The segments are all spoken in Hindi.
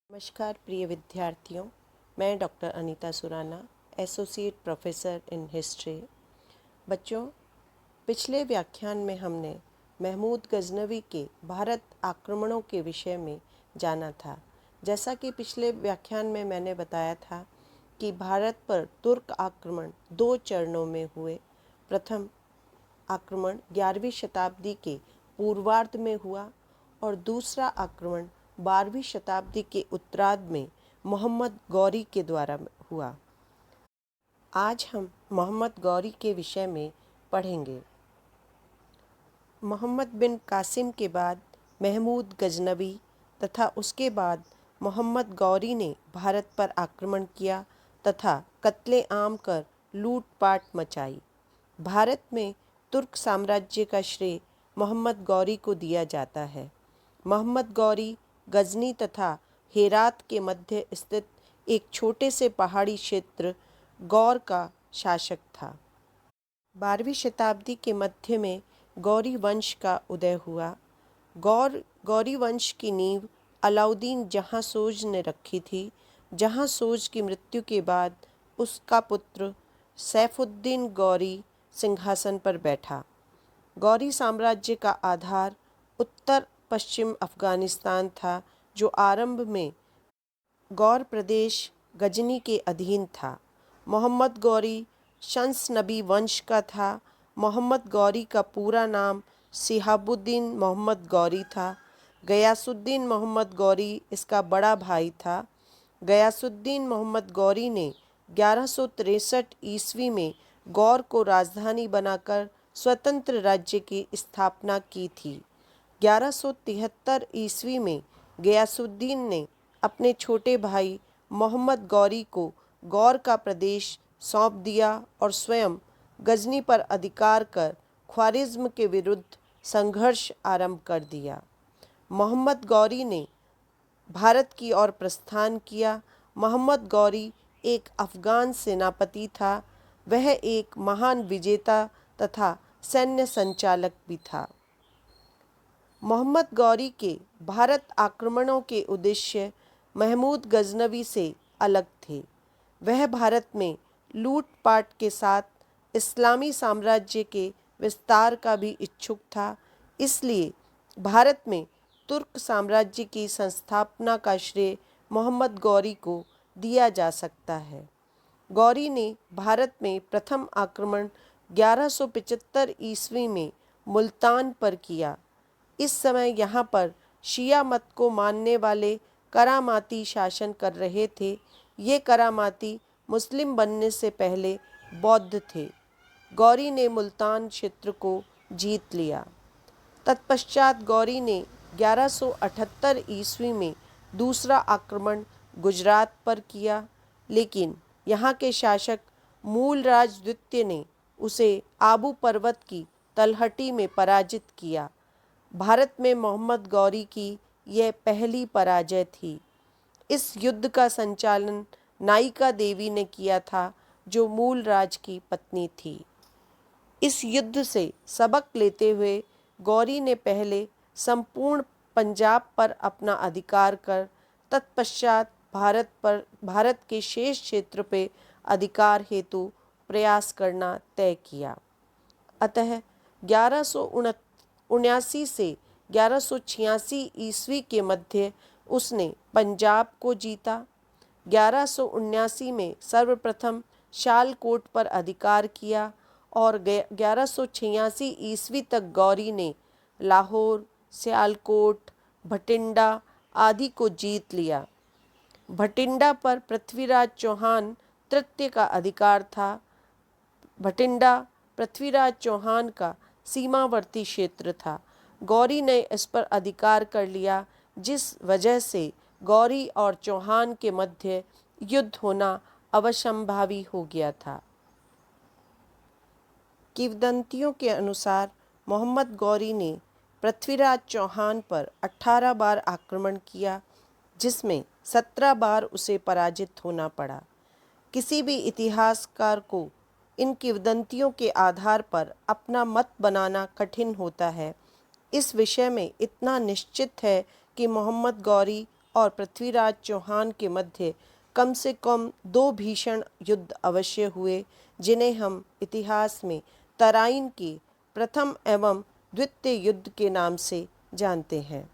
नमस्कार प्रिय विद्यार्थियों, मैं doctor Anita Surana, associate professor in history. बच्चों, पिछले व्याख्यान में हमने महमूद गजनवी के भारत आक्रमणों के विषय में जाना था। जैसा कि पिछले व्याख्यान में मैंने बताया था कि भारत पर तुर्क आक्रमण 2 चरणों में हुए। प्रथम आक्रमण 11वीं शताब्दी के पूर्वार्ध में हुआ और दूसरा आक्रमण 12वीं शताब्दी के उत्तरार्ध में मोहम्मद गौरी के द्वारा हुआ। आज हम मोहम्मद गौरी के विषय में पढ़ेंगे। मोहम्मद बिन कासिम के बाद महमूद गजनवी तथा उसके बाद मोहम्मद गौरी ने भारत पर आक्रमण किया तथा कत्ले आम कर लूटपाट मचाई। भारत में तुर्क साम्राज्य का श्रेय मोहम्मद गौरी को दिया जाता है। मोहम्मद गौरी गजनी तथा हेरात के मध्य स्थित एक छोटे से पहाड़ी क्षेत्र गौर का शासक था। 12वीं शताब्दी के मध्य में गौरी वंश का उदय हुआ। गौरी वंश की नींव अलाउद्दीन जहांसोज ने रखी थी। जहांसोज की मृत्यु के बाद उसका पुत्र सैफुद्दीन गौरी सिंहासन पर बैठा। गौरी साम्राज्य का आधार उत्तर पश्चिम अफ़गानिस्तान था, जो आरंभ में गौर प्रदेश गजनी के अधीन था। मोहम्मद गौरी शंस नबी वंश का था। मोहम्मद गौरी का पूरा नाम सिहाबुद्दीन मोहम्मद गौरी था। गयासुद्दीन मोहम्मद गौरी इसका बड़ा भाई था। गयासुद्दीन मोहम्मद गौरी ने 1163 ईस्वी में गौर को राजधानी बनाकर स्वतंत्र राज्य की स्थापना की थी। 1173 ईस्वी में गयासुद्दीन ने अपने छोटे भाई मोहम्मद गौरी को गौर का प्रदेश सौंप दिया और स्वयं गजनी पर अधिकार कर ख्वारिज्म के विरुद्ध संघर्ष आरंभ कर दिया। मोहम्मद गौरी ने भारत की ओर प्रस्थान किया। मोहम्मद गौरी एक अफ़गान सेनापति था। वह एक महान विजेता तथा सैन्य संचालक भी था। मोहम्मद गौरी के भारत आक्रमणों के उद्देश्य महमूद गजनवी से अलग थे। वह भारत में लूटपाट के साथ इस्लामी साम्राज्य के विस्तार का भी इच्छुक था। इसलिए भारत में तुर्क साम्राज्य की संस्थापना का श्रेय मोहम्मद गौरी को दिया जा सकता है। गौरी ने भारत में प्रथम आक्रमण 1175 ईस्वी में मुल्तान पर किया। इस समय यहाँ पर शिया मत को मानने वाले करामाती शासन कर रहे थे। ये करामाती मुस्लिम बनने से पहले बौद्ध थे। गौरी ने मुल्तान क्षेत्र को जीत लिया। तत्पश्चात गौरी ने 1178 ईस्वी में दूसरा आक्रमण गुजरात पर किया, लेकिन यहाँ के शासक मूलराज द्वितीय ने उसे आबू पर्वत की तलहटी में पराजित किया। भारत में मोहम्मद गौरी की यह पहली पराजय थी। इस युद्ध का संचालन नायिका देवी ने किया था, जो मूलराज की पत्नी थी। इस युद्ध से सबक लेते हुए गौरी ने पहले संपूर्ण पंजाब पर अपना अधिकार कर तत्पश्चात भारत के शेष क्षेत्र पे अधिकार हेतु प्रयास करना तय किया। अतः 1179 से 1186 ईस्वी के मध्य उसने पंजाब को जीता। 1179 में सर्वप्रथम शालकोट पर अधिकार किया और 1186 ईस्वी तक गौरी ने लाहौर, सियालकोट, भटिंडा आदि को जीत लिया। भटिंडा पर पृथ्वीराज चौहान तृतीय का अधिकार था। भटिंडा पृथ्वीराज चौहान का सीमावर्ती क्षेत्र था। गौरी ने इस पर अधिकार कर लिया, जिस वजह से गौरी और चौहान के मध्य युद्ध होना अवश्यंभावी हो गया था। किंवदंतियों के अनुसार मोहम्मद गौरी ने पृथ्वीराज चौहान पर 18 बार आक्रमण किया, जिसमें 17 बार उसे पराजित होना पड़ा। किसी भी इतिहासकार को इन किंवदंतियों के आधार पर अपना मत बनाना कठिन होता है। इस विषय में इतना निश्चित है कि मोहम्मद गौरी और पृथ्वीराज चौहान के मध्य कम से कम 2 भीषण युद्ध अवश्य हुए, जिन्हें हम इतिहास में तराइन के प्रथम एवं द्वितीय युद्ध के नाम से जानते हैं।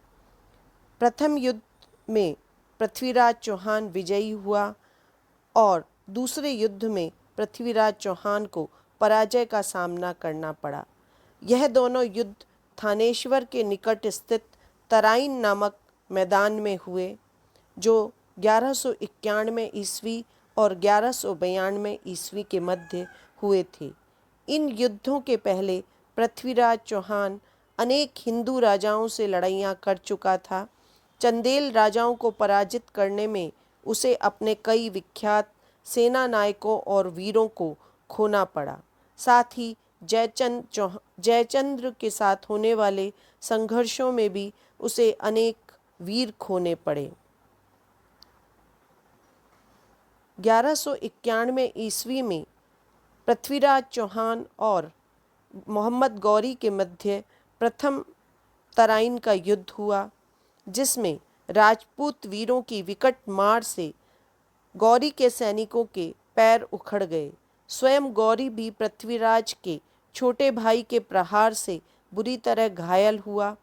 प्रथम युद्ध में पृथ्वीराज चौहान विजयी हुआ और दूसरे युद्ध में पृथ्वीराज चौहान को पराजय का सामना करना पड़ा। यह दोनों युद्ध थानेश्वर के निकट स्थित तराइन नामक मैदान में हुए, जो 1191 ईस्वी और 1192 ईस्वी के मध्य हुए थे। इन युद्धों के पहले पृथ्वीराज चौहान अनेक हिंदू राजाओं से लड़ाइयाँ कर चुका था। चंदेल राजाओं को पराजित करने में उसे अपने कई विख्यात सेना नायकों और वीरों को खोना पड़ा। साथ ही जयचंद्र के साथ होने वाले संघर्षों में भी उसे अनेक वीर खोने पड़े। 1191 ईस्वी में पृथ्वीराज चौहान और मोहम्मद गौरी के मध्य प्रथम तराइन का युद्ध हुआ, जिसमें राजपूत वीरों की विकट मार से गौरी के सैनिकों के पैर उखड़ गए। स्वयं गौरी भी पृथ्वीराज के छोटे भाई के प्रहार से बुरी तरह घायल हुआ।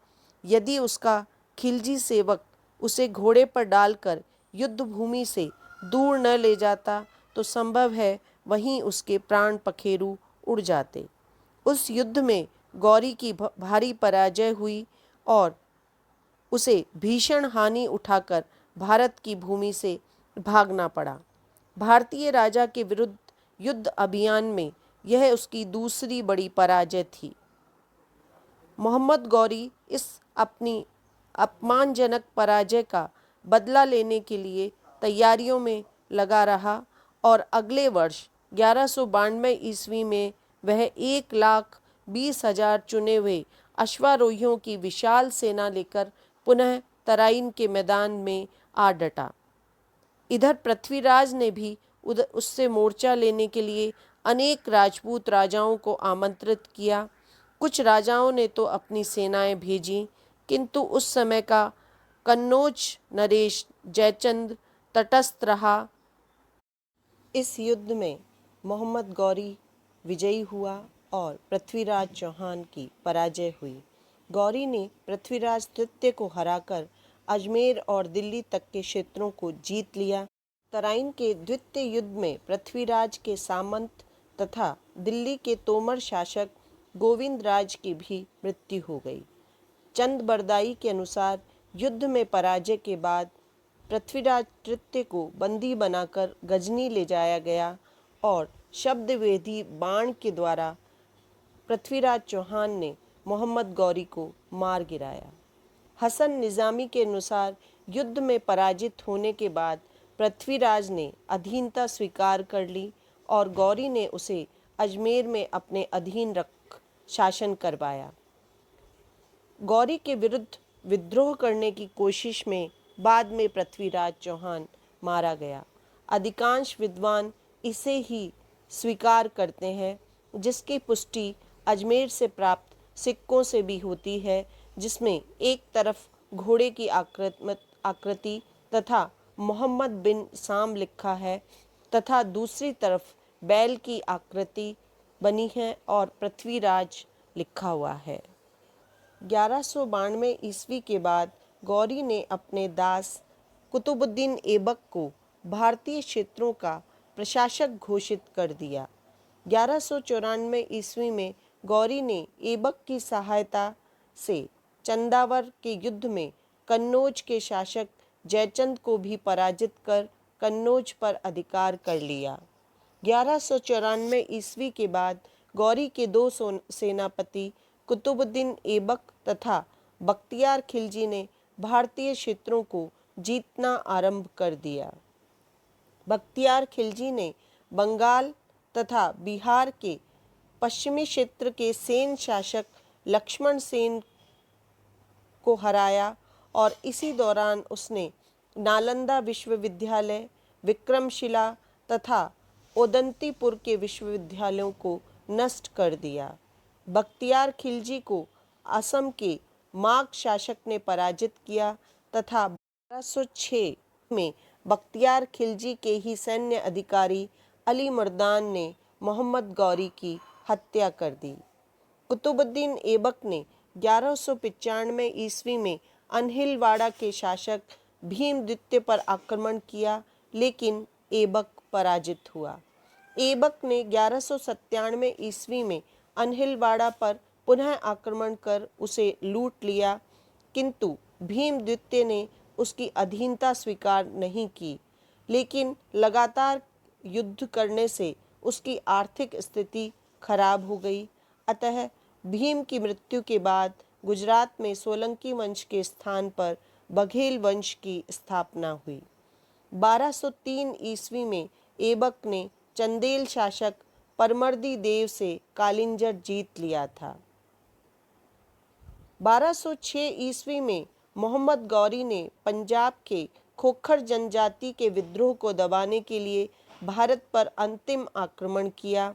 यदि उसका खिलजी सेवक उसे घोड़े पर डालकर युद्ध भूमि से दूर न ले जाता तो संभव है वहीं उसके प्राण पखेरु उड़ जाते। उस युद्ध में गौरी की भारी पराजय हुई और उसे भीषण हानि उठाकर भारत की भूमि से भागना पड़ा। भारतीय राजा के विरुद्ध युद्ध अभियान में यह उसकी दूसरी बड़ी पराजय थी। मोहम्मद गौरी इस अपनी अपमानजनक पराजय का बदला लेने के लिए तैयारियों में लगा रहा और अगले वर्ष 1192 ईस्वी में वह 1,20,000 चुने हुए अश्वारोहियों की विशाल सेना लेकर पुनः तराइन के मैदान में आ डटा। इधर पृथ्वीराज ने भी उससे मोर्चा लेने के लिए अनेक राजपूत राजाओं को आमंत्रित किया। कुछ राजाओं ने तो अपनी सेनाएं भेजीं, किंतु उस समय का कन्नौज नरेश जयचंद्र तटस्थ रहा। इस युद्ध में मोहम्मद गौरी विजयी हुआ और पृथ्वीराज चौहान की पराजय हुई। गौरी ने पृथ्वीराज तृतीय को हराकर अजमेर और दिल्ली तक के क्षेत्रों को जीत लिया। तराइन के द्वितीय युद्ध में पृथ्वीराज के सामंत तथा दिल्ली के तोमर शासक गोविंद राज की भी मृत्यु हो गई। चंद बरदाई के अनुसार युद्ध में पराजय के बाद पृथ्वीराज तृतीय को बंदी बनाकर गजनी ले जाया गया और शब्दवेदी बाण के द्वारा पृथ्वीराज चौहान ने मोहम्मद गौरी को मार गिराया। हसन निज़ामी के अनुसार युद्ध में पराजित होने के बाद पृथ्वीराज ने अधीनता स्वीकार कर ली और गौरी ने उसे अजमेर में अपने अधीन रख शासन करवाया। गौरी के विरुद्ध विद्रोह करने की कोशिश में बाद में पृथ्वीराज चौहान मारा गया। अधिकांश विद्वान इसे ही स्वीकार करते हैं, जिसकी पुष्टि अजमेर से प्राप्त सिक्कों से भी होती है, जिसमें एक तरफ घोड़े की आकृति तथा मोहम्मद बिन साम लिखा है तथा दूसरी तरफ बैल की आकृति बनी है और पृथ्वीराज लिखा हुआ है। 1192 ईस्वी के बाद गौरी ने अपने दास कुतुबुद्दीन ऐबक को भारतीय क्षेत्रों का प्रशासक घोषित कर दिया। 1194 ईस्वी में गौरी ने ऐबक की सहायता से चंदावर के युद्ध में कन्नौज के शासक जयचंद को भी पराजित कर कन्नौज पर अधिकार कर लिया। 1194 ईस्वी के बाद गौरी के दो सेनापति कुतुबुद्दीन ऐबक तथा बख्तियार खिलजी ने भारतीय क्षेत्रों को जीतना आरंभ कर दिया। बख्तियार खिलजी ने बंगाल तथा बिहार के पश्चिमी क्षेत्र के सेन शासक लक्ष्मण सेन को हराया और इसी दौरान उसने नालंदा विश्वविद्यालय, विक्रमशिला तथा ओदंतीपुर के विश्वविद्यालयों को नष्ट कर दिया। बख्तियार खिलजी को असम के माग शासक ने पराजित किया तथा 1206 में बख्तियार खिलजी के ही सैन्य अधिकारी अली मर्दान ने मोहम्मद गौरी की हत्या कर दी। कुतुबुद्दीन ऐबक ने 1195 ईस्वी में अनहिलवाड़ा के शासक भीम द्वितीय पर आक्रमण किया, लेकिन ऐबक पराजित हुआ। ऐबक ने 1197 ईस्वी में अनहिलवाड़ा पर पुनः आक्रमण कर उसे लूट लिया, किंतु भीम द्वितीय ने उसकी अधीनता स्वीकार नहीं की, लेकिन लगातार युद्ध करने से उसकी आर्थिक स्थिति खराब हो गई। अतः भीम की मृत्यु के बाद गुजरात में सोलंकी वंश के स्थान पर बघेल वंश की स्थापना हुई। 1203 ईस्वी में ऐबक ने चंदेल शासक परमर्दी देव से कालिंजर जीत लिया था। 1206 ईस्वी में मोहम्मद गौरी ने पंजाब के खोखर जनजाति के विद्रोह को दबाने के लिए भारत पर अंतिम आक्रमण किया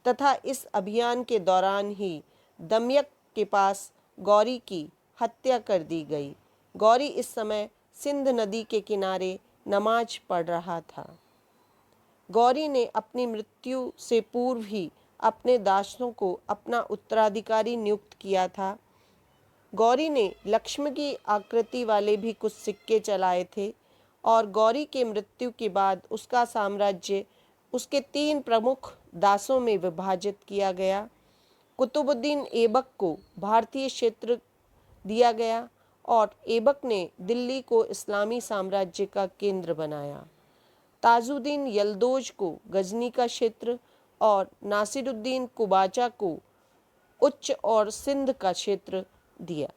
तथा इस अभियान के दौरान ही दमयक के पास गौरी की हत्या कर दी गई। गौरी इस समय सिंध नदी के किनारे नमाज पढ़ रहा था। गौरी ने अपनी मृत्यु से पूर्व ही अपने दासों को अपना उत्तराधिकारी नियुक्त किया था। गौरी ने लक्ष्मी की आकृति वाले भी कुछ सिक्के चलाए थे और गौरी के मृत्यु के बाद उसका साम्राज्य उसके 3 प्रमुख दासों में विभाजित किया गया। कुतुबुद्दीन ऐबक को भारतीय क्षेत्र दिया गया और ऐबक ने दिल्ली को इस्लामी साम्राज्य का केंद्र बनाया। ताजुद्दीन यल्दोज को गजनी का क्षेत्र और नासिरुद्दीन कुबाचा को उच्च और सिंध का क्षेत्र दिया।